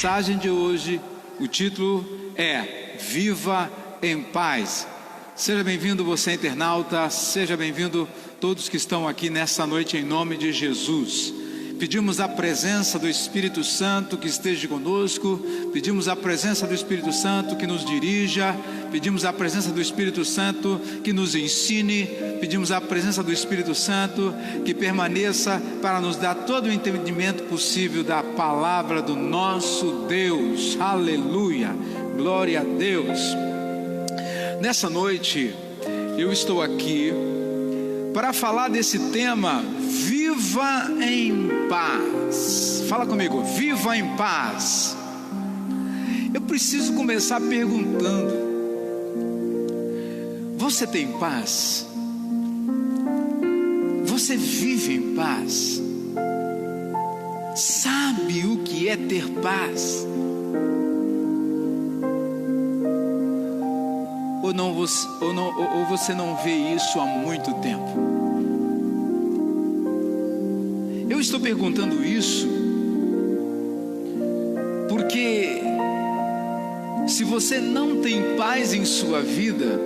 mensagem de hoje, o título é Viva em Paz. Seja bem-vindo você internauta, seja bem-vindo todos que estão aqui nessa noite em nome de Jesus. Pedimos a presença do Espírito Santo que esteja conosco, pedimos a presença do Espírito Santo que nos dirija, pedimos a presença do Espírito Santo que nos ensine, pedimos a presença do Espírito Santo que permaneça para nos dar todo o entendimento possível da palavra do nosso Deus. Aleluia, glória a Deus. Nessa noite eu estou aqui para falar desse tema, viva em paz. Fala comigo, viva em paz. Eu preciso começar perguntando: você tem paz? Você vive em paz? Sabe o que é ter paz? Ou você não vê isso há muito tempo? Eu estou perguntando isso porque se você não tem paz em sua vida,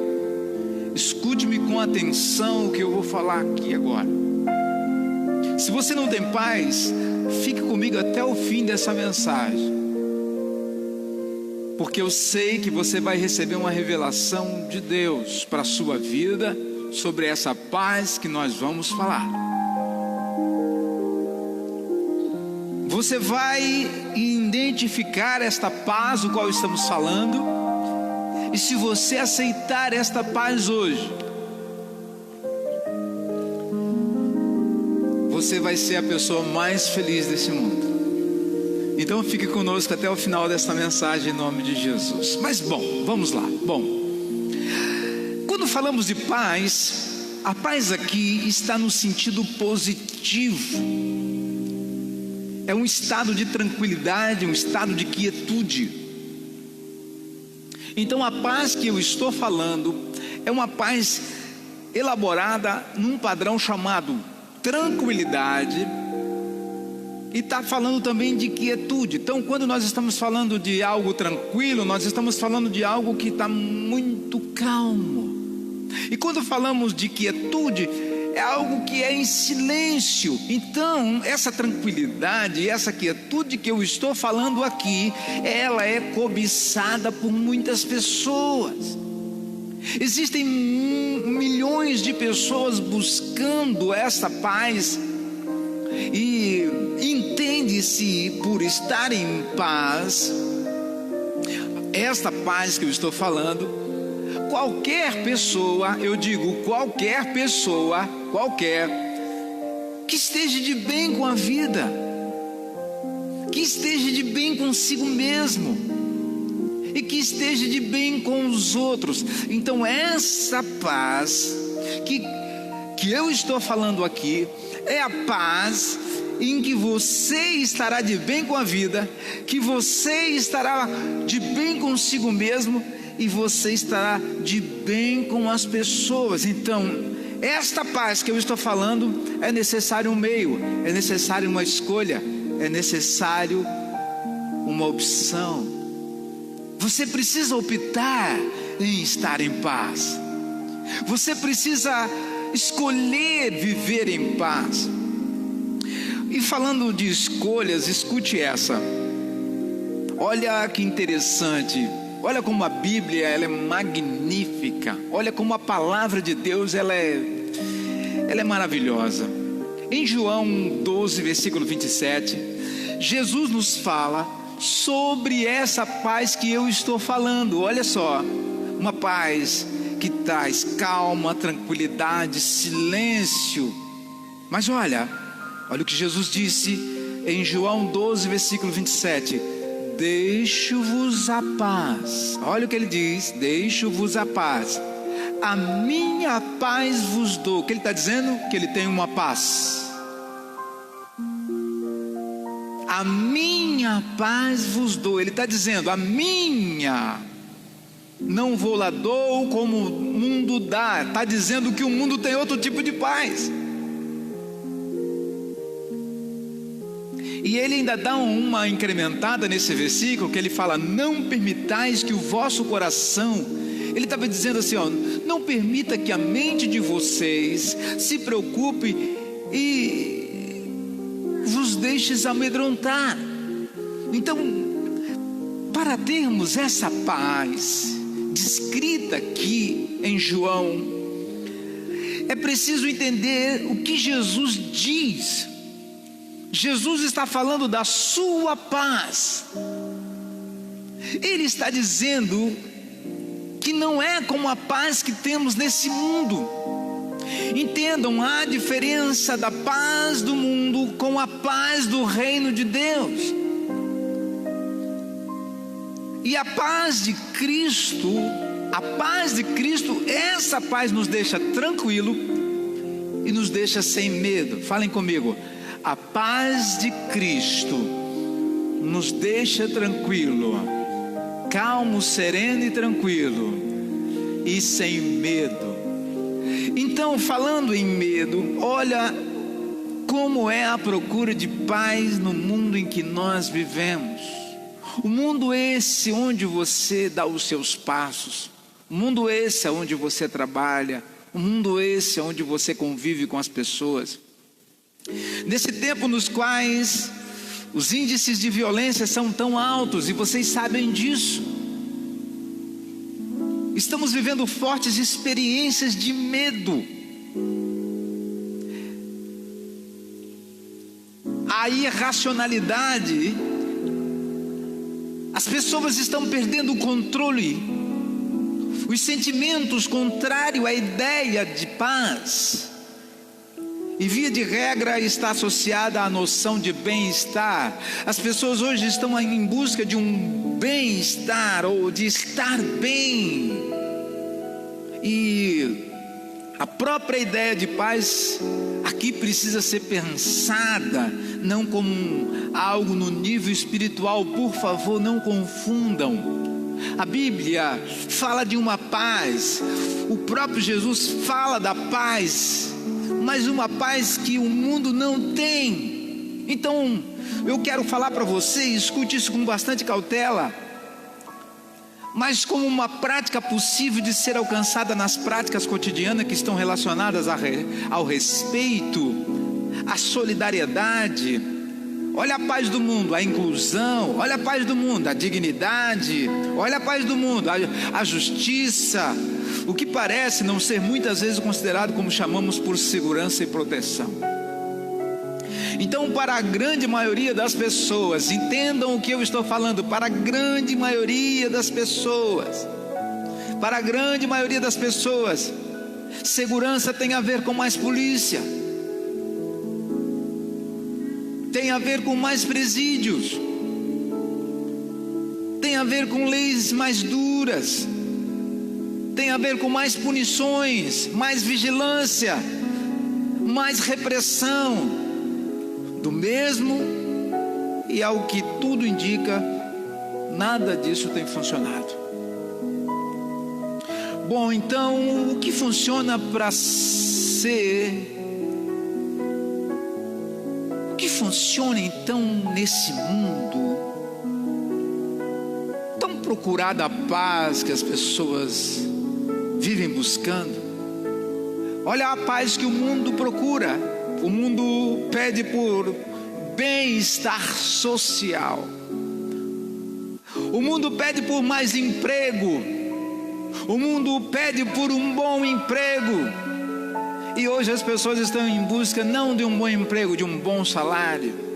escute-me com atenção o que eu vou falar aqui agora. Se você não tem paz, fique comigo até o fim dessa mensagem, porque eu sei que você vai receber uma revelação de Deus para a sua vida sobre essa paz que nós vamos falar. Você vai identificar esta paz do qual estamos falando, e se você aceitar esta paz hoje, você vai ser a pessoa mais feliz desse mundo. Então fique conosco até o final desta mensagem em nome de Jesus. Mas vamos lá. Quando falamos de paz, a paz aqui está no sentido positivo. É um estado de tranquilidade, um estado de quietude. Então a paz que eu estou falando é uma paz elaborada num padrão chamado tranquilidade, e está falando também de quietude. Então quando nós estamos falando de algo tranquilo, nós estamos falando de algo que está muito calmo. E quando falamos de quietude, é algo que é em silêncio. Então essa tranquilidade, essa quietude que eu estou falando aqui, ela é cobiçada por muitas pessoas. Existem milhões de pessoas buscando essa paz, e entende-se por estar em paz, esta paz que eu estou falando, qualquer pessoa, eu digo qualquer pessoa, que esteja de bem com a vida, que esteja de bem consigo mesmo, e que esteja de bem com os outros. Então essa paz que eu estou falando aqui, é a paz em que você estará de bem com a vida, que você estará de bem consigo mesmo, e você estará de bem com as pessoas. Então esta paz que eu estou falando, é necessário um meio, é necessário uma escolha, é necessário uma opção. Você precisa optar em estar em paz. Você precisa escolher viver em paz. E falando de escolhas, escute essa. Olha que interessante. Olha como a Bíblia ela é magnífica. Olha como a palavra de Deus ela é maravilhosa. Em João 12, versículo 27, Jesus nos fala sobre essa paz que eu estou falando. Olha só, uma paz que traz calma, tranquilidade, silêncio. Mas olha o que Jesus disse em João 12, versículo 27. Deixo-vos a paz. Olha o que ele diz: deixo-vos a paz, a minha paz vos dou. O que ele está dizendo? Que ele tem uma paz. A minha paz vos dou. Ele está dizendo, a minha, não vou lá dou como o mundo dá. Está dizendo que o mundo tem outro tipo de paz. E ele ainda dá uma incrementada nesse versículo, que ele fala: não permitais que o vosso coração. Ele estava dizendo assim, ó, não permita que a mente de vocês se preocupe e vos deixes amedrontar. Então, para termos essa paz descrita aqui em João, é preciso entender o que Jesus diz. Jesus está falando da sua paz. Ele está dizendo que não é como a paz que temos nesse mundo. Entendam a diferença da paz do mundo com a paz do reino de Deus. E a paz de Cristo, essa paz nos deixa tranquilo e nos deixa sem medo. Falem comigo. A paz de Cristo nos deixa tranquilo, calmo, sereno e tranquilo e sem medo. Então, falando em medo, olha como é a procura de paz no mundo em que nós vivemos. O mundo esse onde você dá os seus passos, o mundo esse onde você trabalha, o mundo esse onde você convive com as pessoas. Nesse tempo nos quais os índices de violência são tão altos, e vocês sabem disso, estamos vivendo fortes experiências de medo. A irracionalidade, as pessoas estão perdendo o controle, os sentimentos contrários à ideia de paz. E via de regra está associada à noção de bem-estar. As pessoas hoje estão em busca de um bem-estar, ou de estar bem. E a própria ideia de paz aqui precisa ser pensada, não como algo no nível espiritual. Por favor, não confundam. A Bíblia fala de uma paz, o próprio Jesus fala da paz, mas uma paz que o mundo não tem. Então, eu quero falar para você, escute isso com bastante cautela, mas como uma prática possível de ser alcançada nas práticas cotidianas que estão relacionadas ao respeito, à solidariedade. Olha a paz do mundo, a inclusão. Olha a paz do mundo, a dignidade. Olha a paz do mundo, a justiça. O que parece não ser muitas vezes considerado como chamamos por segurança e proteção. Então, para a grande maioria das pessoas, entendam o que eu estou falando, para a grande maioria das pessoas, segurança tem a ver com mais polícia, tem a ver com mais presídios, tem a ver com leis mais duras, tem a ver com mais punições, mais vigilância, mais repressão. Do mesmo, e ao que tudo indica, nada disso tem funcionado. Bom, então, o que funciona para ser? O que funciona então nesse mundo tão procurada a paz que as pessoas vivem buscando? Olha a paz que o mundo procura. O mundo pede por bem-estar social. O mundo pede por mais emprego. O mundo pede por um bom emprego. E hoje as pessoas estão em busca não de um bom emprego, de um bom salário.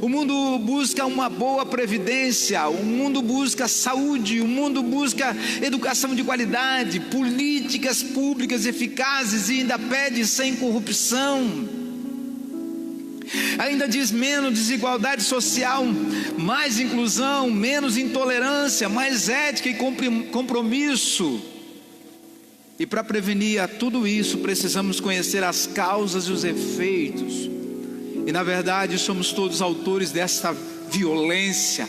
O mundo busca uma boa previdência, o mundo busca saúde, o mundo busca educação de qualidade, políticas públicas eficazes, e ainda pede sem corrupção. Ainda diz menos desigualdade social, mais inclusão, menos intolerância, mais ética e compromisso. E para prevenir a tudo isso, precisamos conhecer as causas e os efeitos. E na verdade somos todos autores desta violência,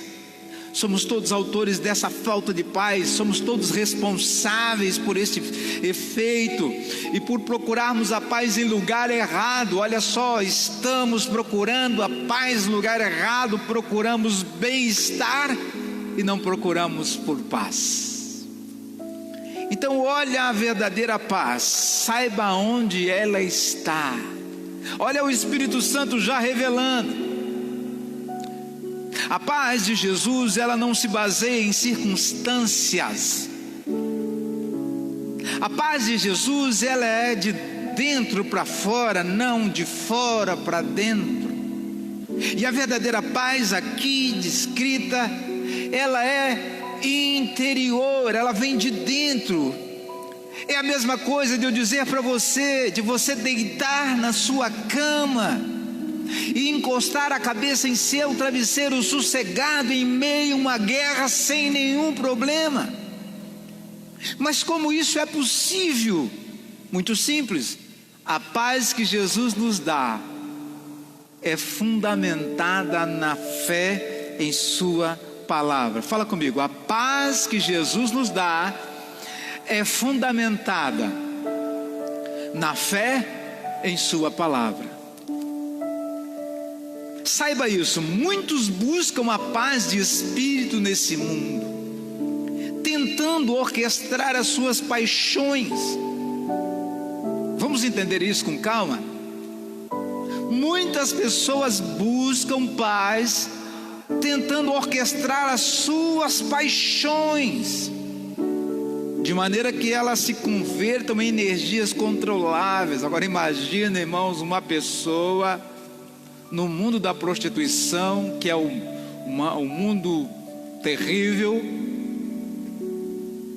Somos todos autores dessa falta de paz, somos todos responsáveis por este efeito e por procurarmos a paz em lugar errado. Olha só, estamos procurando a paz no lugar errado, procuramos bem-estar e não procuramos por paz. Então olha a verdadeira paz, saiba onde ela está. Olha o Espírito Santo já revelando. A paz de Jesus, ela não se baseia em circunstâncias. A paz de Jesus, ela é de dentro para fora, não de fora para dentro. E a verdadeira paz aqui descrita, ela é interior, ela vem de dentro. É a mesma coisa de eu dizer para você, de você deitar na sua cama e encostar a cabeça em seu travesseiro sossegado em meio a uma guerra sem nenhum problema. Mas como isso é possível? Muito simples. A paz que Jesus nos dá é fundamentada na fé em sua palavra. Fala comigo. A paz que Jesus nos dá é fundamentada na fé em sua palavra. Saiba isso, muitos buscam a paz de espírito nesse mundo, tentando orquestrar as suas paixões. Vamos entender isso com calma? Muitas pessoas buscam paz, tentando orquestrar as suas paixões, de maneira que elas se convertam em energias controláveis. Agora imagina, irmãos, uma pessoa no mundo da prostituição, que é um mundo terrível,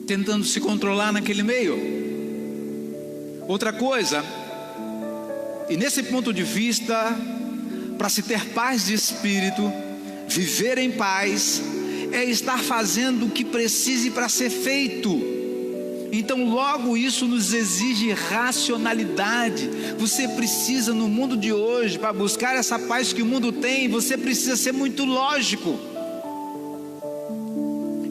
tentando se controlar naquele meio. Outra coisa, e nesse ponto de vista, para se ter paz de espírito, viver em paz, é estar fazendo o que precise para ser feito. Então logo isso nos exige racionalidade. Você precisa, no mundo de hoje, para buscar essa paz que o mundo tem, você precisa ser muito lógico.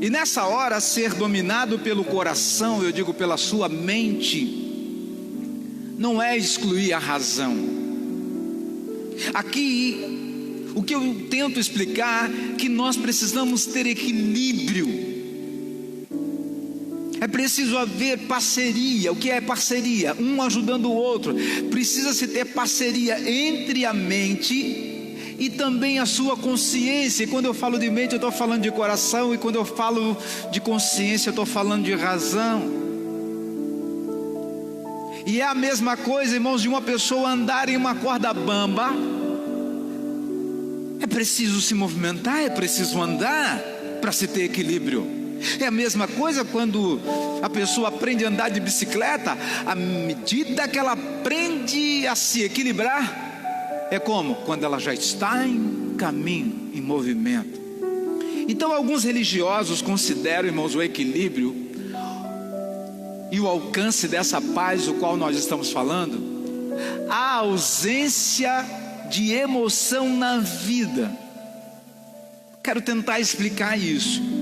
E nessa hora, ser dominado pelo coração, eu digo pela sua mente, não é excluir a razão. Aqui, o que eu tento explicar, que nós precisamos ter equilíbrio. É preciso haver parceria. O que é parceria? Um ajudando o outro. Precisa-se ter parceria entre a mente e também a sua consciência. E quando eu falo de mente, eu estou falando de coração. E quando eu falo de consciência, eu estou falando de razão. E é a mesma coisa, irmãos, de uma pessoa andar em uma corda bamba. É preciso se movimentar, é preciso andar para se ter equilíbrio. É a mesma coisa quando a pessoa aprende a andar de bicicleta. À medida que ela aprende a se equilibrar, é como? Quando ela já está em caminho, em movimento. Então alguns religiosos consideram, irmãos, o equilíbrio e o alcance dessa paz do qual nós estamos falando, a ausência de emoção na vida. Quero tentar explicar isso.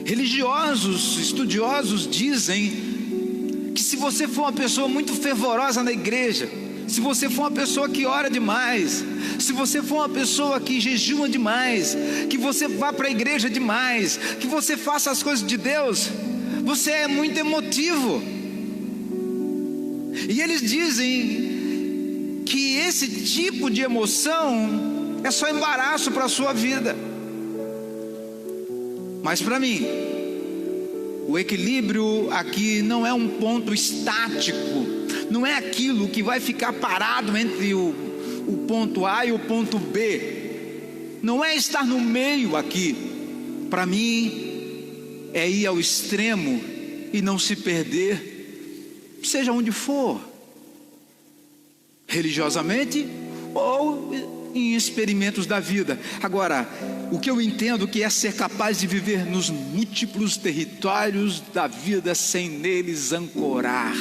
Religiosos, estudiosos dizem que se você for uma pessoa muito fervorosa na igreja, se você for uma pessoa que ora demais, se você for uma pessoa que jejuma demais, que você vá para a igreja demais, que você faça as coisas de Deus, você é muito emotivo. E eles dizem que esse tipo de emoção é só embaraço para a sua vida. Mas para mim, o equilíbrio aqui não é um ponto estático, não é aquilo que vai ficar parado entre o ponto A e o ponto B, não é estar no meio aqui. Para mim, é ir ao extremo e não se perder, seja onde for, religiosamente ou em experimentos da vida. Agora, o que eu entendo que é ser capaz de viver nos múltiplos territórios da vida sem neles ancorar.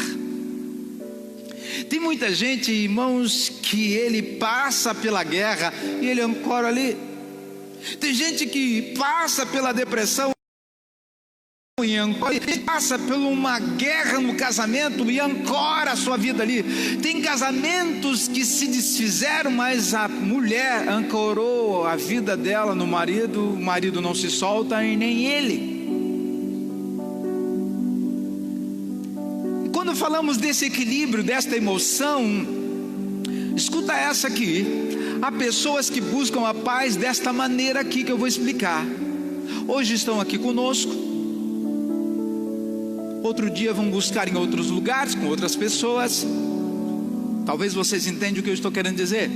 Tem muita gente, irmãos, que ele passa pela guerra e ele ancora ali. Tem gente que passa pela depressão e passa por uma guerra no casamento e ancora a sua vida ali. Tem casamentos que se desfizeram, mas a mulher ancorou a vida dela no marido, o marido não se solta e nem ele. E quando falamos desse equilíbrio, desta emoção, escuta essa aqui: há pessoas que buscam a paz desta maneira aqui que eu vou explicar. Hoje estão aqui conosco, outro dia vão buscar em outros lugares, com outras pessoas. Talvez vocês entendam o que eu estou querendo dizer.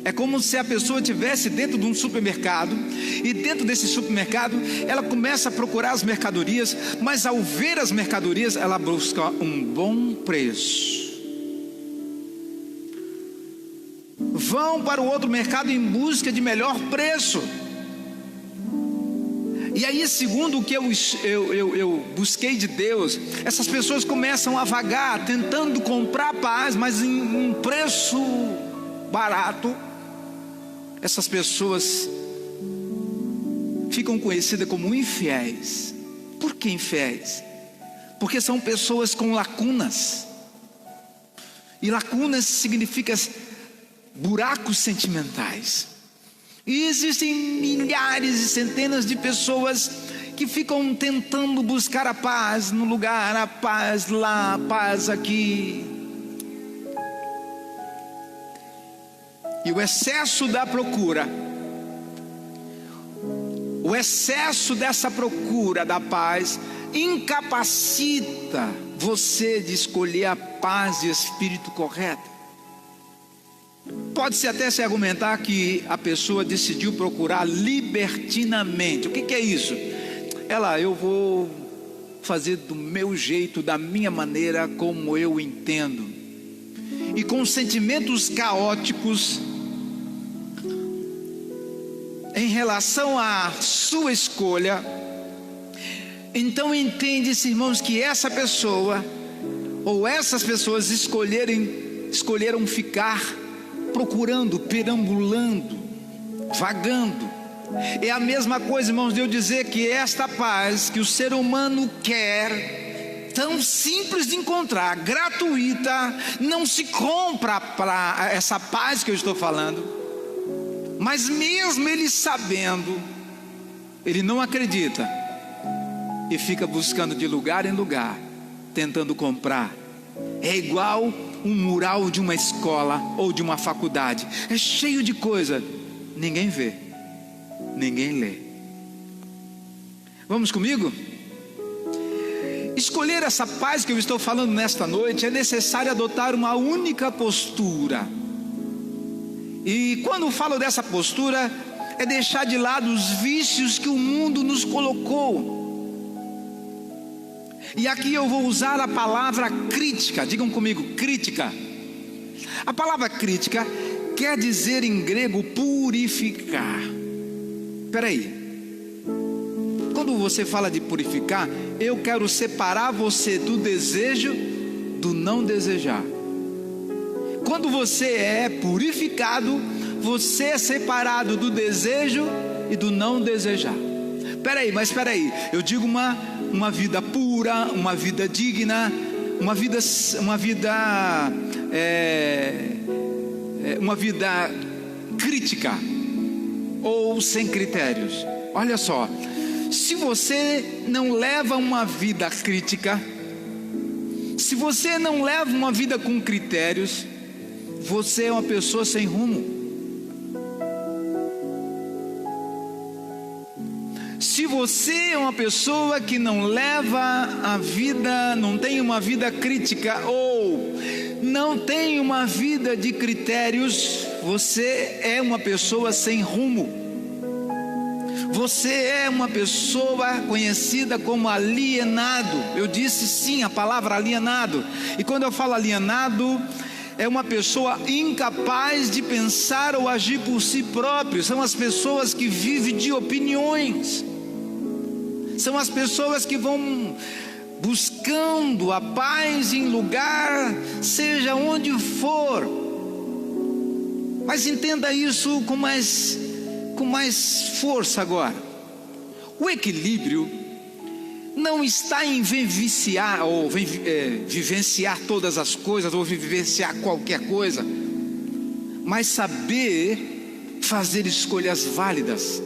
É como se a pessoa estivesse dentro de um supermercado, e dentro desse supermercado ela começa a procurar as mercadorias, mas ao ver as mercadorias ela busca um bom preço. Vão para o outro mercado em busca de melhor preço. E aí, segundo o que eu busquei de Deus, essas pessoas começam a vagar, tentando comprar paz, mas em um preço barato. Essas pessoas ficam conhecidas como infiéis. Por que infiéis? Porque são pessoas com lacunas. E lacunas significa buracos sentimentais. E existem milhares e centenas de pessoas que ficam tentando buscar a paz no lugar, a paz lá, a paz aqui. E o excesso da procura, o excesso dessa procura da paz, incapacita você de escolher a paz de espírito correta. Pode-se até se argumentar que a pessoa decidiu procurar libertinamente. O que é isso? Eu vou fazer do meu jeito, da minha maneira, como eu entendo. E com sentimentos caóticos em relação à sua escolha. Então entende-se, irmãos, que essa pessoa, ou essas pessoas escolheram ficar procurando, perambulando, vagando. É a mesma coisa, irmãos, de eu dizer que esta paz que o ser humano quer, tão simples de encontrar, gratuita, não se compra para essa paz que eu estou falando. Mas mesmo ele sabendo, ele não acredita e fica buscando de lugar em lugar, tentando comprar. É igual um mural de uma escola ou de uma faculdade, é cheio de coisa, ninguém vê, ninguém lê. Vamos comigo? Escolher essa paz que eu estou falando nesta noite, é necessário adotar uma única postura. E quando falo dessa postura, é deixar de lado os vícios que o mundo nos colocou. E aqui eu vou usar a palavra crítica. Digam comigo, crítica. A palavra crítica quer dizer em grego purificar. Espera aí. Quando você fala de purificar, eu quero separar você do desejo do não desejar. Quando você é purificado, você é separado do desejo e do não desejar. Espera aí. Eu digo uma vida pura, uma vida digna, uma vida crítica ou sem critérios. Olha só, se você não leva uma vida crítica, se você não leva uma vida com critérios, você é uma pessoa sem rumo. Se você é uma pessoa que não leva a vida, não tem uma vida crítica ou não tem uma vida de critérios, você é uma pessoa sem rumo. Você é uma pessoa conhecida como alienado. Eu disse sim, a palavra alienado. E quando eu falo alienado, é uma pessoa incapaz de pensar ou agir por si próprio. São as pessoas que vivem de opiniões. São as pessoas que vão buscando a paz em lugar, seja onde for. Mas entenda isso com com mais força agora. O equilíbrio não está em vivenciar ou vivenciar todas as coisas, ou vivenciar qualquer coisa, mas saber fazer escolhas válidas.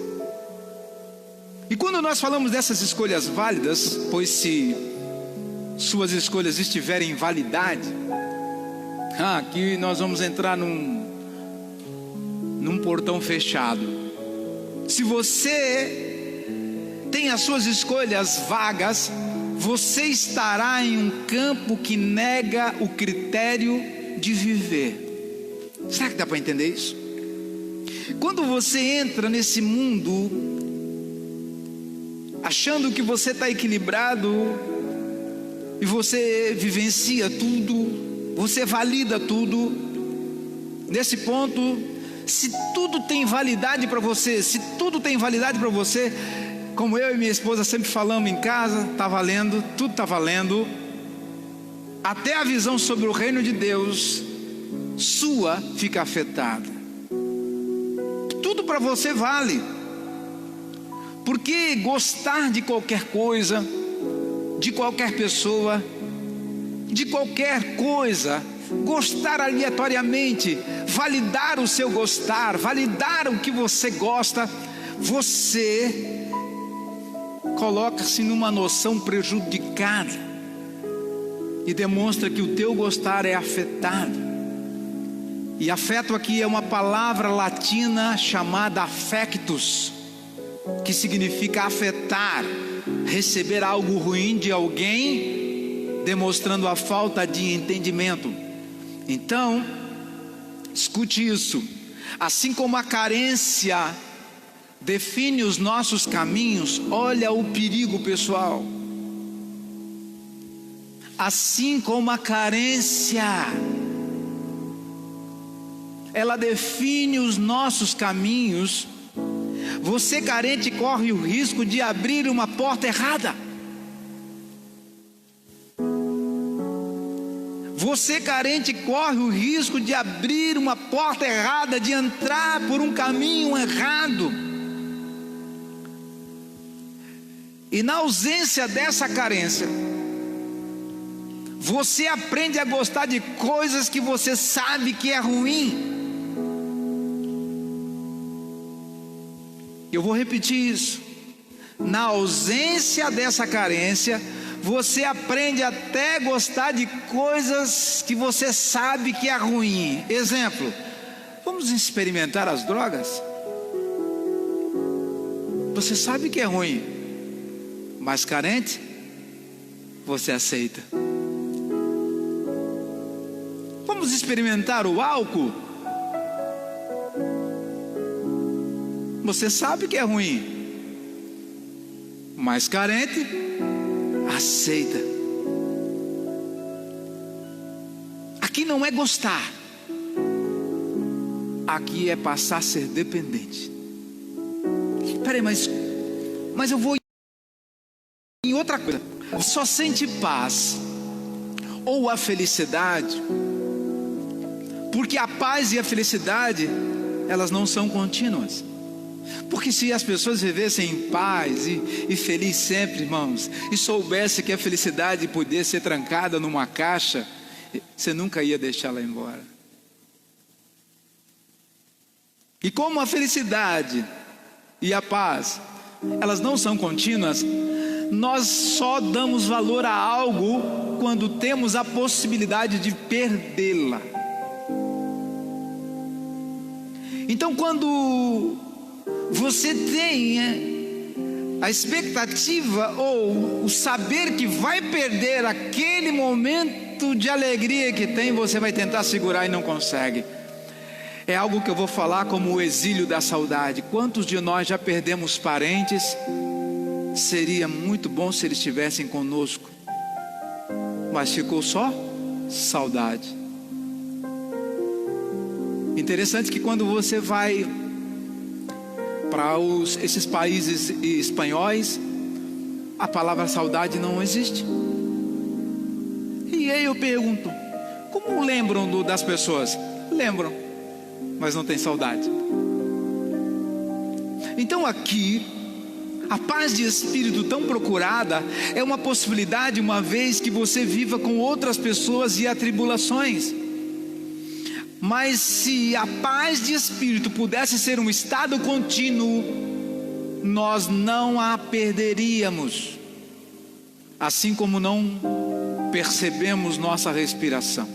E quando nós falamos dessas escolhas válidas, pois se suas escolhas estiverem em validade, aqui nós vamos entrar num portão fechado. Se você tem as suas escolhas vagas, você estará em um campo que nega o critério de viver. Será que dá para entender isso? Quando você entra nesse mundo achando que você está equilibrado, e você vivencia tudo, você valida tudo, nesse ponto, se tudo tem validade para você, como eu e minha esposa sempre falamos em casa, está valendo, tudo está valendo, até a visão sobre o reino de Deus sua fica afetada. Tudo para você vale, porque gostar de qualquer coisa, de qualquer pessoa, de qualquer coisa, gostar aleatoriamente, validar o seu gostar, validar o que você gosta, você coloca-se numa noção prejudicada e demonstra que o teu gostar é afetado. E afeto aqui é uma palavra latina chamada affectus, que significa afetar, receber algo ruim de alguém, demonstrando a falta de entendimento. Então, escute isso. Assim como a carência define os nossos caminhos, olha o perigo, pessoal. Assim como a carência, ela define os nossos caminhos, você carente corre o risco de abrir uma porta errada. Você carente corre o risco de abrir uma porta errada, de entrar por um caminho errado. E na ausência dessa carência, você aprende a gostar de coisas que você sabe que é ruim. Eu vou repetir isso. Na ausência dessa carência, você aprende até a gostar de coisas que você sabe que é ruim. Exemplo, vamos experimentar as drogas? Você sabe que é ruim, mas carente, você aceita. Vamos experimentar o álcool? Você sabe que é ruim, mas carente, aceita. Aqui não é gostar, aqui é passar a ser dependente. Peraí, mas eu vou em outra coisa. Só sente paz ou a felicidade, porque a paz e a felicidade, elas não são contínuas. Porque se as pessoas vivessem em paz e feliz sempre, irmãos, e soubesse que a felicidade podia ser trancada numa caixa, você nunca ia deixá-la embora. E como a felicidade e a paz, elas não são contínuas, nós só damos valor a algo quando temos a possibilidade de perdê-la. Então, quando você tem a expectativa ou o saber que vai perder aquele momento de alegria que tem, você vai tentar segurar e não consegue. É algo que eu vou falar como o exílio da saudade. Quantos de nós já perdemos parentes? Seria muito bom se eles estivessem conosco, mas ficou só saudade. Interessante que quando você vai para esses países espanhóis, a palavra saudade não existe. E aí eu pergunto, como lembram das pessoas? Lembram, mas não tem saudade. Então aqui, a paz de espírito tão procurada é uma possibilidade, uma vez que você viva com outras pessoas e atribulações. Mas se a paz de espírito pudesse ser um estado contínuo, nós não a perderíamos, assim como não percebemos nossa respiração.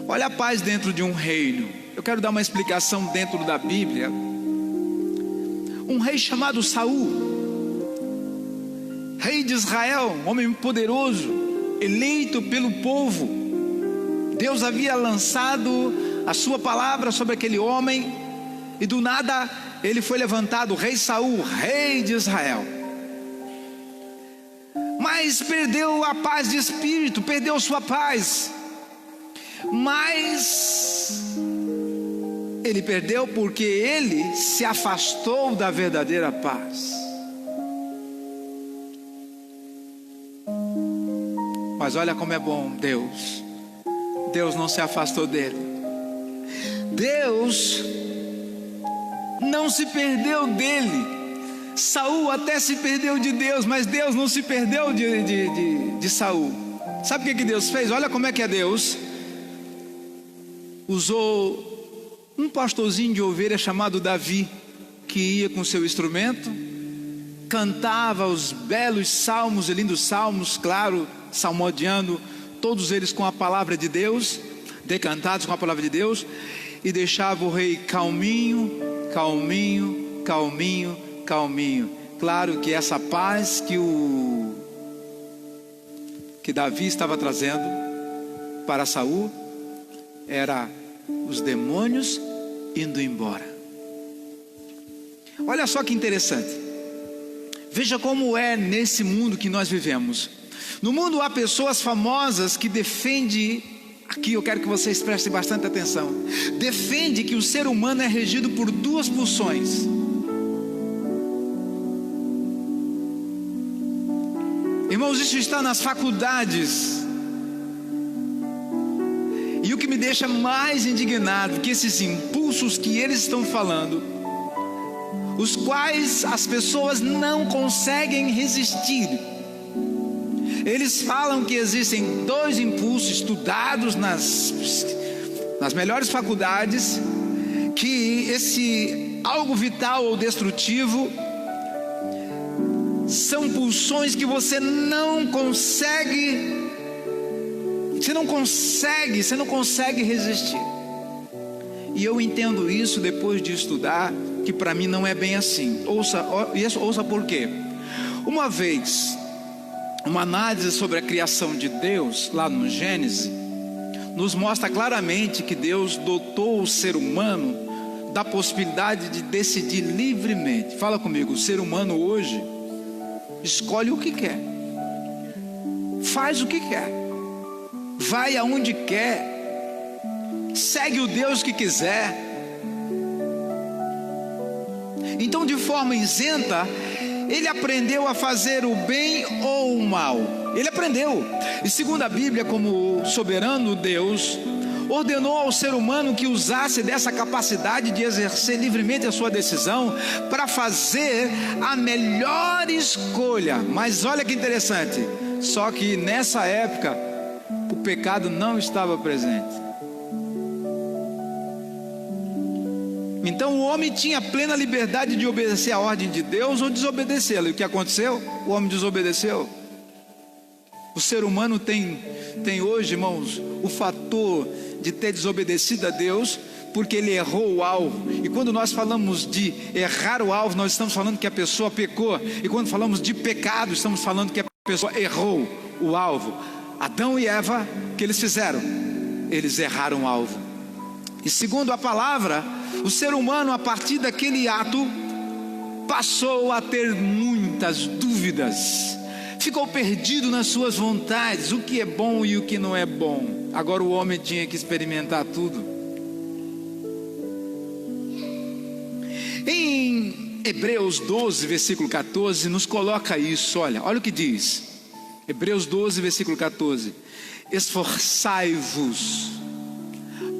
Olha a paz dentro de um reino. Eu quero dar uma explicação dentro da Bíblia. Um rei chamado Saul, rei de Israel, um homem poderoso, eleito pelo povo. Deus havia lançado a sua palavra sobre aquele homem, e do nada ele foi levantado, o rei Saul, rei de Israel. Mas perdeu a paz de espírito, perdeu sua paz. Mas ele perdeu porque ele se afastou da verdadeira paz. Mas olha como é bom Deus. Deus não se afastou dele. Deus não se perdeu dele. Saul até se perdeu de Deus, mas Deus não se perdeu de Saul. Sabe o que Deus fez? Olha como é que é Deus. Usou um pastorzinho de ovelha chamado Davi, que ia com seu instrumento, cantava os belos salmos e lindos salmos, claro, salmodiando todos eles com a palavra de Deus, decantados com a palavra de Deus, e deixava o rei calminho, calminho, calminho, calminho. Claro que essa paz que Davi estava trazendo para Saul era os demônios indo embora. Olha só que interessante. Veja como é nesse mundo que nós vivemos. No mundo há pessoas famosas que defendem, aqui eu quero que vocês prestem bastante atenção, defende que o ser humano é regido por duas pulsões. Irmãos, isso está nas faculdades. E o que me deixa mais indignado, que esses impulsos que eles estão falando, os quais as pessoas não conseguem resistir. Eles falam que existem dois impulsos estudados nas melhores faculdades, que esse algo vital ou destrutivo são pulsões que você não consegue resistir. E eu entendo isso depois de estudar, que para mim não é bem assim. Ouça por quê. Uma vez, uma análise sobre a criação de Deus, lá no Gênesis, nos mostra claramente que Deus dotou o ser humano da possibilidade de decidir livremente. Fala comigo, o ser humano hoje escolhe o que quer, faz o que quer, vai aonde quer, segue o Deus que quiser. Então, de forma isenta, ele aprendeu a fazer o bem ou o mal. Ele aprendeu. E segundo a Bíblia, como soberano Deus, ordenou ao ser humano que usasse dessa capacidade de exercer livremente a sua decisão para fazer a melhor escolha. Mas olha que interessante, só que nessa época o pecado não estava presente. Então o homem tinha plena liberdade de obedecer a ordem de Deus ou desobedecê-la. E o que aconteceu? O homem desobedeceu. O ser humano tem hoje, irmãos, o fator de ter desobedecido a Deus, porque ele errou o alvo. E quando nós falamos de errar o alvo, nós estamos falando que a pessoa pecou. E quando falamos de pecado, estamos falando que a pessoa errou o alvo. Adão e Eva, o que eles fizeram? Eles erraram o alvo. E segundo a palavra, o ser humano, a partir daquele ato, passou a ter muitas dúvidas, ficou perdido nas suas vontades, o que é bom e o que não é bom. Agora o homem tinha que experimentar tudo. Em Hebreus 12, versículo 14, nos coloca isso. Olha o que diz Hebreus 12, versículo 14: esforçai-vos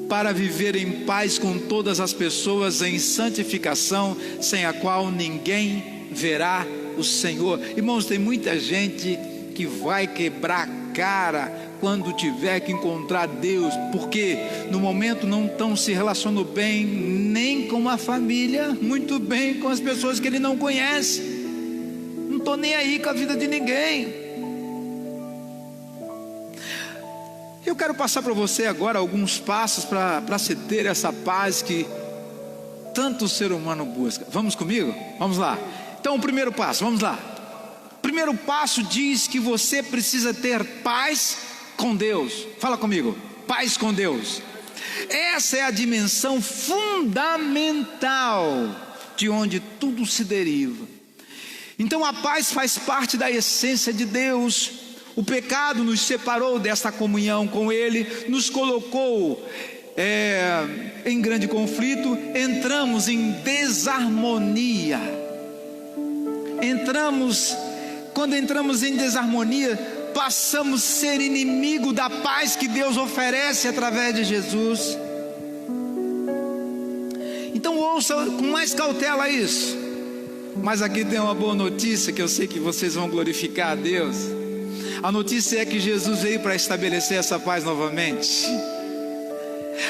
para viver em paz com todas as pessoas, em santificação, sem a qual ninguém verá o Senhor. Irmãos, tem muita gente que vai quebrar a cara quando tiver que encontrar Deus, porque no momento não estão se relacionando bem nem com a família, muito bem com as pessoas que ele não conhece. Não estou nem aí com a vida de ninguém. Eu quero passar para você agora alguns passos para se ter essa paz que tanto o ser humano busca. Vamos comigo? Vamos lá. Então o primeiro passo, vamos lá. O primeiro passo diz que você precisa ter paz com Deus. Fala comigo, paz com Deus. Essa é a dimensão fundamental de onde tudo se deriva. Então a paz faz parte da essência de Deus. O pecado nos separou desta comunhão com Ele, nos colocou em grande conflito, entramos em desarmonia. Quando entramos em desarmonia, passamos a ser inimigo da paz que Deus oferece através de Jesus. Então ouça com mais cautela isso. Mas aqui tem uma boa notícia, que eu sei que vocês vão glorificar a Deus. A notícia é que Jesus veio para estabelecer essa paz novamente.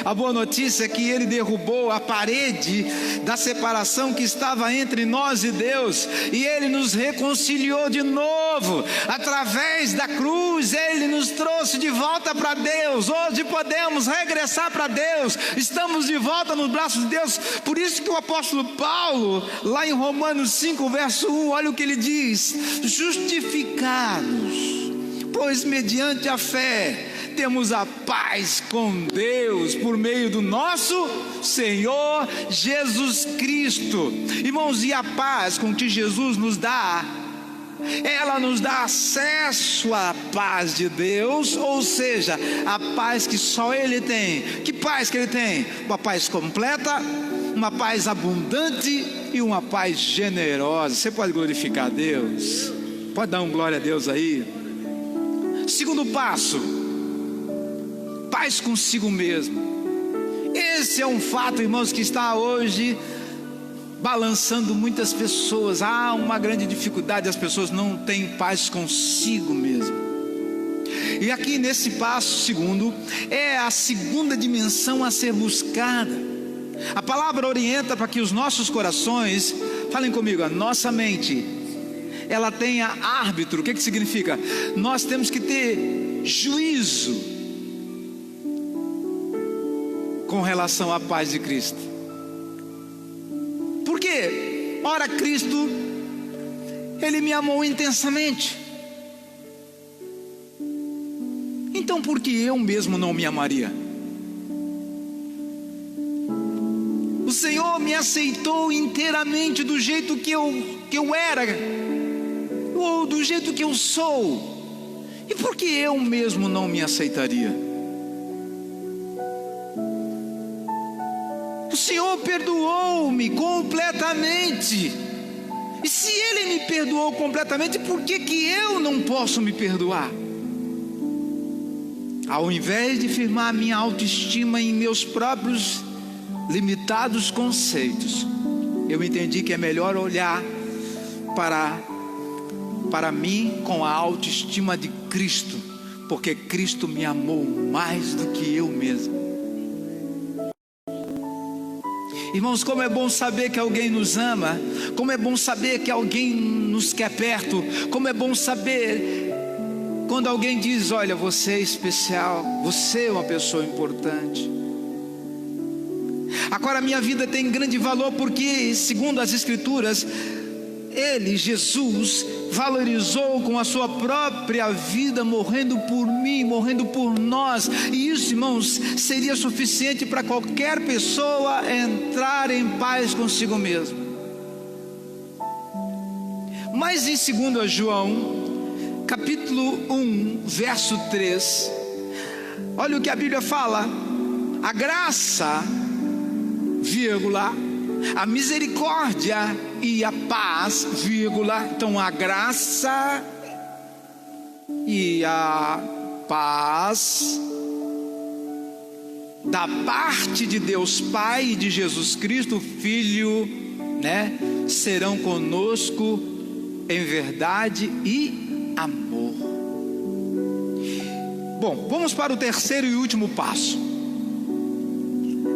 A boa notícia é que Ele derrubou a parede da separação que estava entre nós e Deus, e Ele nos reconciliou de novo, através da cruz. Ele nos trouxe de volta para Deus. Hoje podemos regressar para Deus, estamos de volta nos braços de Deus. Por isso que o apóstolo Paulo, lá em Romanos 5 verso 1, olha o que ele diz: justificados, pois mediante a fé temos a paz com Deus por meio do nosso Senhor Jesus Cristo. Irmãos, e a paz com que Jesus nos dá, ela nos dá acesso à paz de Deus, ou seja, a paz que só Ele tem. Que paz que Ele tem? Uma paz completa, uma paz abundante e uma paz generosa. Você pode glorificar a Deus? Pode dar um glória a Deus aí? Segundo passo, paz consigo mesmo. Esse é um fato, irmãos, que está hoje balançando muitas pessoas. Há uma grande dificuldade, as pessoas não têm paz consigo mesmo. E aqui nesse passo segundo, é a segunda dimensão a ser buscada. A palavra orienta para que os nossos corações, falem comigo, a nossa mente, ela tenha árbitro. O que significa? Nós temos que ter juízo com relação à paz de Cristo. Por quê? Ora, Cristo, Ele me amou intensamente. Então por que eu mesmo não me amaria? O Senhor me aceitou inteiramente do jeito que eu era, ou do jeito que eu sou. E por que eu mesmo não me aceitaria? O Senhor perdoou-me completamente. E se Ele me perdoou completamente, por que eu não posso me perdoar? Ao invés de firmar minha autoestima em meus próprios limitados conceitos, eu entendi que é melhor olhar para mim com a autoestima de Cristo, porque Cristo me amou mais do que eu mesmo. Irmãos, como é bom saber que alguém nos ama, como é bom saber que alguém nos quer perto, como é bom saber quando alguém diz: olha, você é especial, você é uma pessoa importante. Agora, minha vida tem grande valor porque, segundo as Escrituras, Ele, Jesus, valorizou com a sua própria vida, morrendo por mim, morrendo por nós. E isso, irmãos, seria suficiente para qualquer pessoa entrar em paz consigo mesmo. Mas em 2 João, capítulo 1, verso 3, olha o que a Bíblia fala: a graça, vírgula, a misericórdia e a paz, vírgula. Então a graça e a paz da parte de Deus Pai e de Jesus Cristo, Filho, serão conosco em verdade e amor. Bom, vamos para o terceiro e último passo.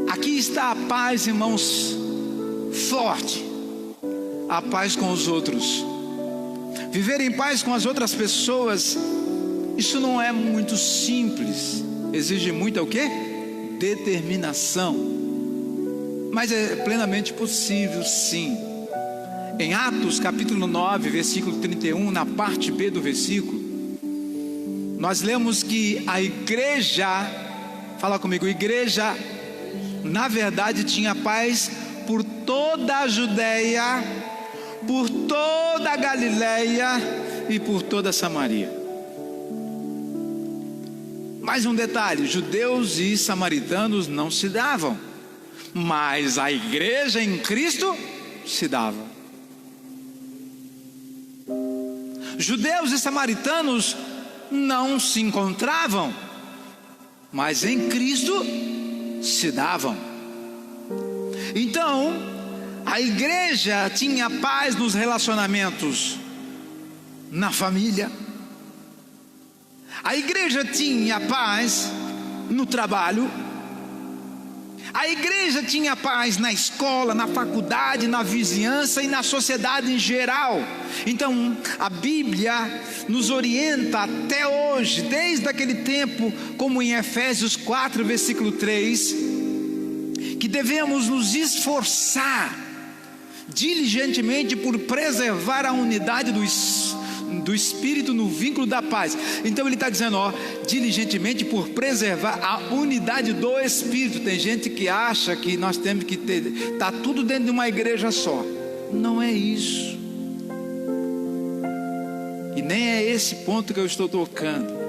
Aqui está a paz, irmãos, forte. A paz com os outros. Viver em paz com as outras pessoas, isso não é muito simples. Exige muita o quê? Determinação. Mas é plenamente possível, sim. Em Atos capítulo 9, versículo 31, na parte B do versículo, nós lemos que a igreja, fala comigo, igreja, na verdade tinha paz por toda a Judeia, por toda a Galileia e por toda a Samaria. Mais um detalhe: judeus e samaritanos não se davam, mas a igreja em Cristo se dava. Judeus e samaritanos não se encontravam, mas em Cristo se davam. Então, a igreja tinha paz nos relacionamentos, na família. A igreja tinha paz no trabalho. A igreja tinha paz na escola, na faculdade, na vizinhança e na sociedade em geral. Então, a Bíblia nos orienta até hoje, desde aquele tempo, como em Efésios 4, versículo 3, que devemos nos esforçar diligentemente por preservar a unidade do Espírito no vínculo da paz. Então ele está dizendo, diligentemente por preservar a unidade do Espírito. Tem gente que acha que nós temos que ter, está tudo dentro de uma igreja só. Não é isso. E nem é esse ponto que eu estou tocando.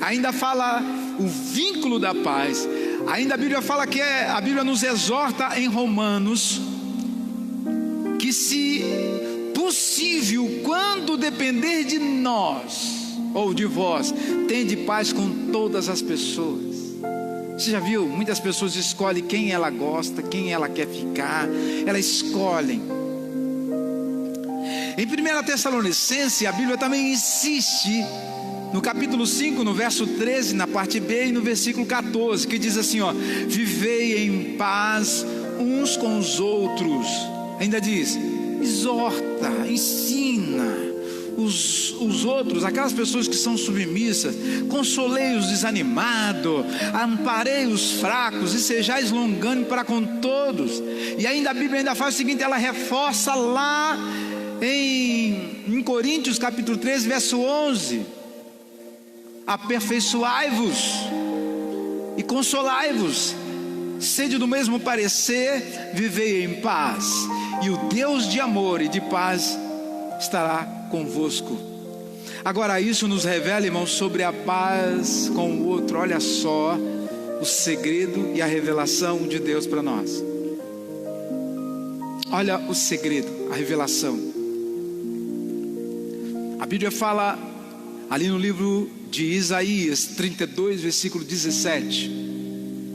Ainda fala o vínculo da paz. Ainda a Bíblia fala que a Bíblia nos exorta em Romanos que, se possível, quando depender de nós ou de vós, tende paz com todas as pessoas. Você já viu? Muitas pessoas escolhem quem ela gosta, quem ela quer ficar. Elas escolhem. Em 1 Tessalonicenses, a Bíblia também insiste, no capítulo 5, no verso 13, na parte B, e no versículo 14, que diz assim, vivei em paz uns com os outros. Ainda diz, exorta, ensina os outros, aquelas pessoas que são submissas, consolei os desanimados, amparei os fracos, e sejais longânimos para com todos. E ainda a Bíblia ainda faz o seguinte, ela reforça lá em Coríntios capítulo 13, verso 11, aperfeiçoai-vos e consolai-vos, sede do mesmo parecer, vivei em paz, e o Deus de amor e de paz estará convosco. Agora, isso nos revela, irmãos, sobre a paz com o outro. Olha só o segredo e a revelação de Deus para nós. Olha o segredo, a revelação. A Bíblia fala ali no livro de Isaías 32, versículo 17.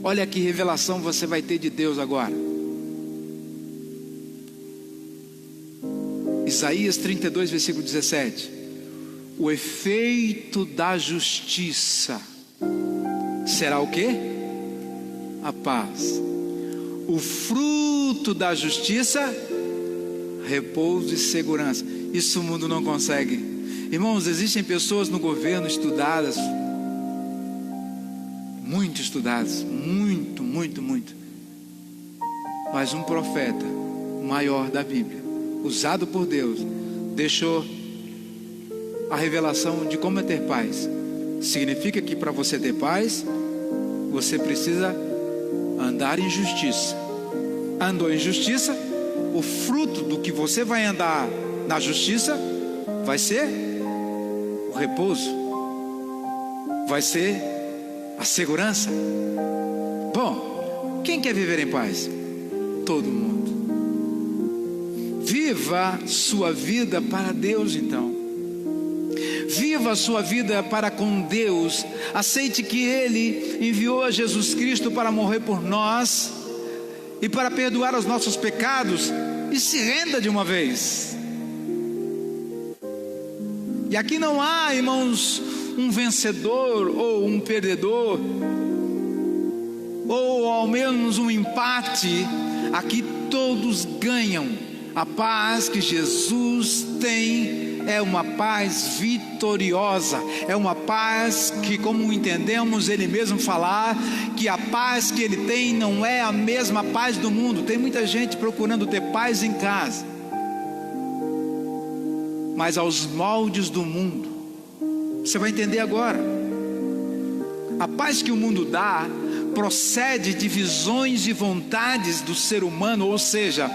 Olha que revelação você vai ter de Deus agora. Isaías 32, versículo 17. O efeito da justiça será o quê? A paz. O fruto da justiça, repouso e segurança. Isso o mundo não consegue. Irmãos, existem pessoas no governo estudadas, muito estudadas, muito. Mas um profeta maior da Bíblia, usado por Deus, deixou a revelação de como é ter paz. Significa que para você ter paz, você precisa andar em justiça. Andou em justiça, o fruto do que você vai andar na justiça vai ser o repouso, vai ser a segurança. Bom, quem quer viver em paz? Todo mundo. Viva sua vida para Deus, então. Viva a sua vida para com Deus. Aceite que Ele enviou a Jesus Cristo para morrer por nós e para perdoar os nossos pecados, e se renda de uma vez. E aqui não há, irmãos, um vencedor ou um perdedor, ou ao menos um empate. Aqui todos ganham. A paz que Jesus tem é uma paz vitoriosa, é uma paz que, como entendemos Ele mesmo falar, que a paz que Ele tem não é a mesma paz do mundo. Tem muita gente procurando ter paz em casa, mas aos moldes do mundo. Você vai entender agora. A paz que o mundo dá procede de visões e vontades do ser humano, ou seja,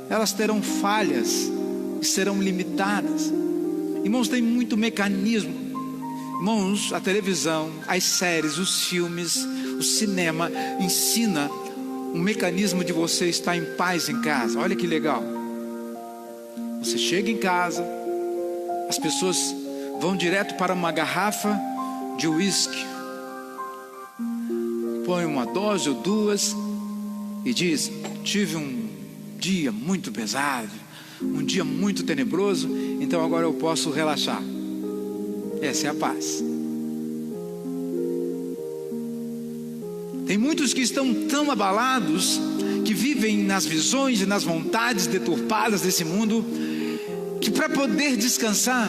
elas terão falhas e serão limitadas. Irmãos, tem muito mecanismo. Irmãos, a televisão, as séries, os filmes, o cinema ensina um mecanismo de você estar em paz em casa. Olha que legal. Você chega em casa, as pessoas vão direto para uma garrafa de uísque, põe uma dose ou duas e diz: tive um dia muito pesado, um dia muito tenebroso, então agora eu posso relaxar. Essa é a paz. Tem muitos que estão tão abalados, que vivem nas visões e nas vontades deturpadas desse mundo, que para poder descansar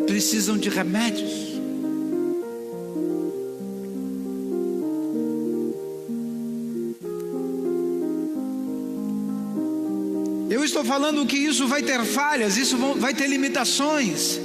precisam de remédios. Eu estou falando que isso vai ter falhas, isso vai ter limitações.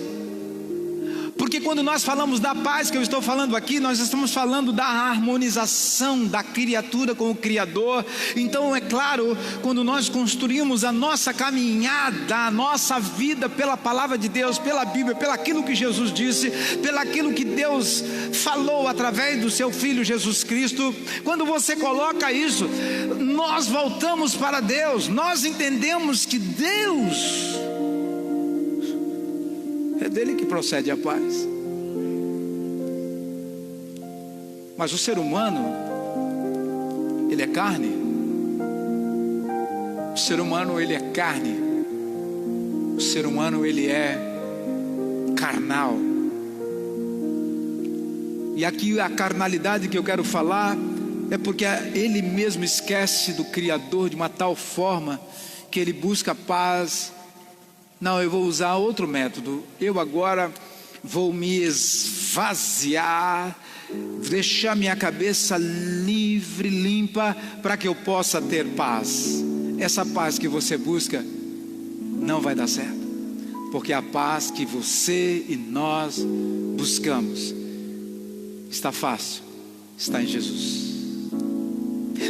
Porque quando nós falamos da paz que eu estou falando aqui, nós estamos falando da harmonização da criatura com o Criador. Então é claro, quando nós construímos a nossa caminhada, a nossa vida pela palavra de Deus, pela Bíblia, pelo aquilo que Jesus disse, pelo aquilo que Deus falou através do seu Filho Jesus Cristo, quando você coloca isso, nós voltamos para Deus. Nós entendemos que Deus, é dele que procede a paz. Mas o ser humano, ele é carne. O ser humano, ele é carne. O ser humano, ele é carnal. E aqui a carnalidade que eu quero falar é porque ele mesmo esquece do Criador de uma tal forma que ele busca paz. Não, eu vou usar outro método. Eu agora vou me esvaziar, deixar minha cabeça livre, limpa, para que eu possa ter paz. Essa paz que você busca não vai dar certo, porque a paz que você e nós buscamos está fácil, está em Jesus.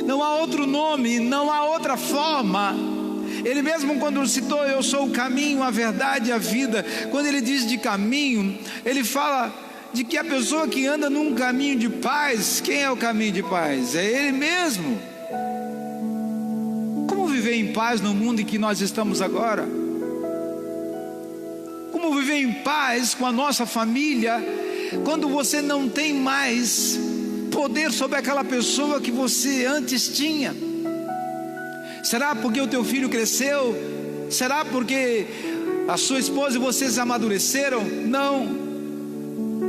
Não há outro nome, não há outra forma. Ele mesmo, quando citou eu sou o caminho, a verdade e a vida, quando ele diz de caminho, ele fala de que a pessoa que anda num caminho de paz, quem é o caminho de paz? É ele mesmo. Como viver em paz no mundo em que nós estamos agora? Como viver em paz com a nossa família, quando você não tem mais poder sobre aquela pessoa que você antes tinha? Será porque o teu filho cresceu? Será porque a sua esposa e vocês amadureceram? Não.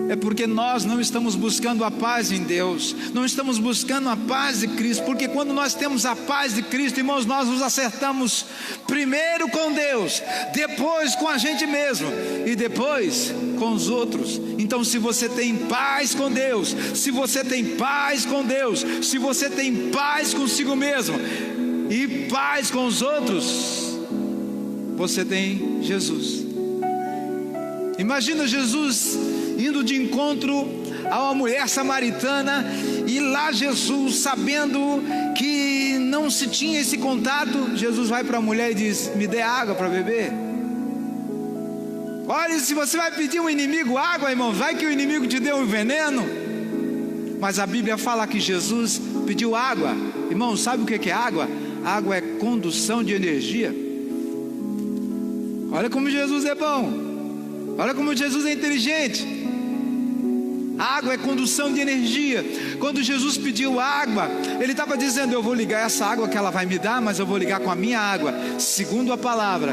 É porque nós não estamos buscando a paz em Deus, não estamos buscando a paz de Cristo. Porque quando nós temos a paz de Cristo, irmãos, nós nos acertamos primeiro com Deus, depois com a gente mesmo e depois com os outros. Então, se você tem paz com Deus, se você tem paz com Deus, se você tem paz consigo mesmo e paz com os outros, você tem Jesus. Imagina Jesus indo de encontro a uma mulher samaritana, e lá Jesus, sabendo que não se tinha esse contato, Jesus vai para a mulher e diz: me dê água para beber. Olha, se você vai pedir um inimigo água, irmão, vai que o inimigo te deu um veneno. Mas a Bíblia fala que Jesus pediu água. Irmão, sabe o que é água? Água é condução de energia. Olha como Jesus é bom. Olha como Jesus é inteligente. Água é condução de energia. Quando Jesus pediu água, Ele estava dizendo: eu vou ligar essa água que ela vai me dar, mas eu vou ligar com a minha água. Segundo a palavra,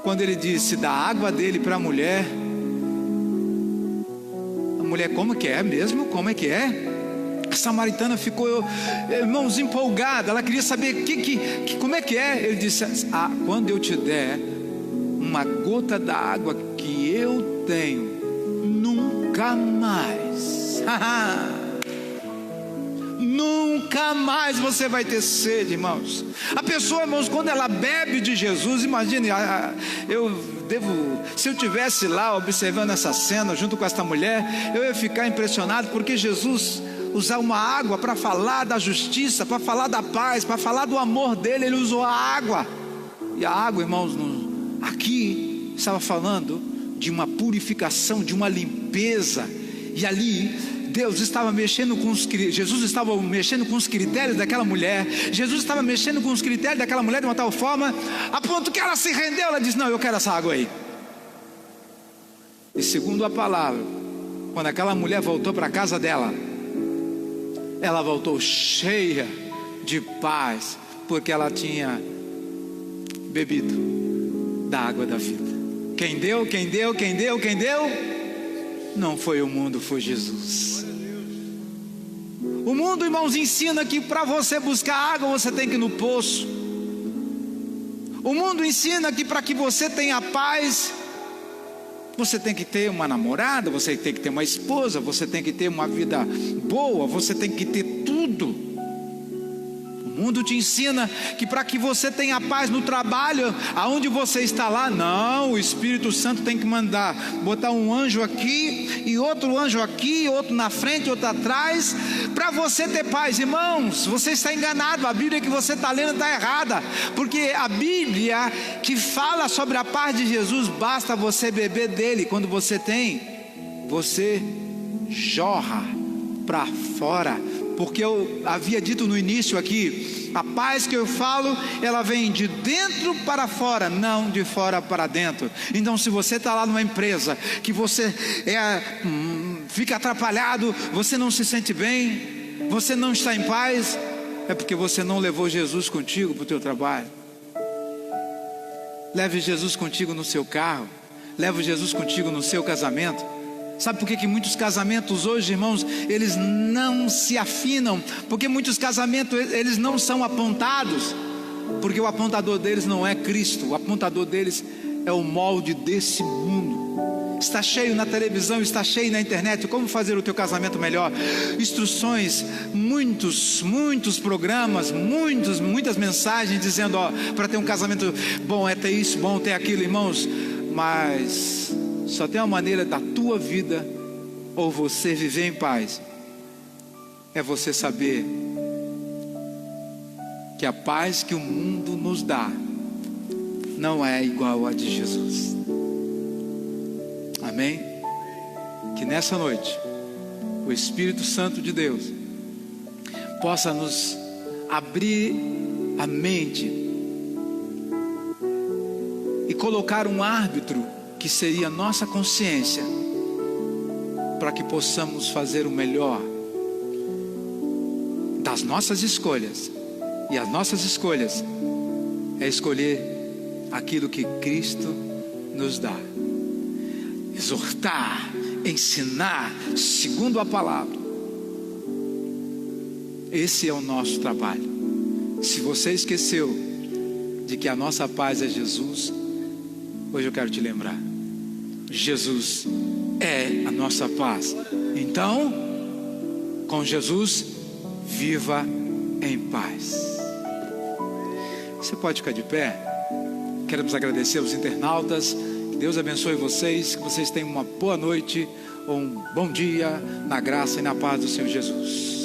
quando Ele disse da água dele para a mulher, como que é mesmo? Como é que é? A samaritana ficou, irmãos, empolgada. Ela queria saber como é que é. Ele disse: quando eu te der uma gota da água que eu tenho, nunca mais nunca mais você vai ter sede, irmãos. A pessoa, irmãos, quando ela bebe de Jesus, imagine, se eu estivesse lá observando essa cena junto com esta mulher, eu ia ficar impressionado, porque Jesus usar uma água para falar da justiça, para falar da paz, para falar do amor dele, Ele usou a água. E a água, irmãos, aqui estava falando de uma purificação, de uma limpeza. E ali Jesus estava mexendo com os critérios daquela mulher. Jesus estava mexendo com os critérios daquela mulher de uma tal forma, a ponto que ela se rendeu. Ela disse: não, eu quero essa água aí. E segundo a palavra, quando aquela mulher voltou para a casa dela, ela voltou cheia de paz, porque ela tinha bebido da água da vida. Quem deu? Não foi o mundo, foi Jesus. O mundo, irmãos, ensina que para você buscar água você tem que ir no poço. O mundo ensina que para que você tenha paz você tem que ter uma namorada, você tem que ter uma esposa, você tem que ter uma vida boa, você tem que ter tudo. O mundo te ensina que para que você tenha paz no trabalho, aonde você está lá, não, o Espírito Santo tem que mandar botar um anjo aqui, e outro anjo aqui, outro na frente, outro atrás, para você ter paz. Irmãos, você está enganado. A Bíblia que você está lendo está errada, porque a Bíblia que fala sobre a paz de Jesus, basta você beber dele. Quando você tem, você jorra para fora. Porque eu havia dito no início aqui, a paz que eu falo, ela vem de dentro para fora, não de fora para dentro. Então, se você está lá numa empresa, que você fica atrapalhado, você não se sente bem, você não está em paz, é porque você não levou Jesus contigo para o teu trabalho. Leve Jesus contigo no seu carro, leve Jesus contigo no seu casamento. Sabe por que muitos casamentos hoje, irmãos, eles não se afinam? Porque muitos casamentos, eles não são apontados, porque o apontador deles não é Cristo. O apontador deles é o molde desse mundo. Está cheio na televisão, está cheio na internet. Como fazer o teu casamento melhor? Instruções, muitos programas, muitas mensagens dizendo, para ter um casamento bom é ter isso, bom ter aquilo, irmãos. Mas só tem uma maneira da tua vida ou você viver em paz, é você saber que a paz que o mundo nos dá não é igual a de Jesus. Amém? Que nessa noite o Espírito Santo de Deus possa nos abrir a mente e colocar um árbitro que seria a nossa consciência, para que possamos fazer o melhor das nossas escolhas. E as nossas escolhas é escolher aquilo que Cristo nos dá. Exortar, ensinar segundo a palavra. Esse é o nosso trabalho. Se você esqueceu de que a nossa paz é Jesus, hoje eu quero te lembrar, Jesus é a nossa paz. Então, com Jesus, viva em paz. Você pode ficar de pé. Queremos agradecer aos internautas. Que Deus abençoe vocês. Que vocês tenham uma boa noite ou um bom dia na graça e na paz do Senhor Jesus.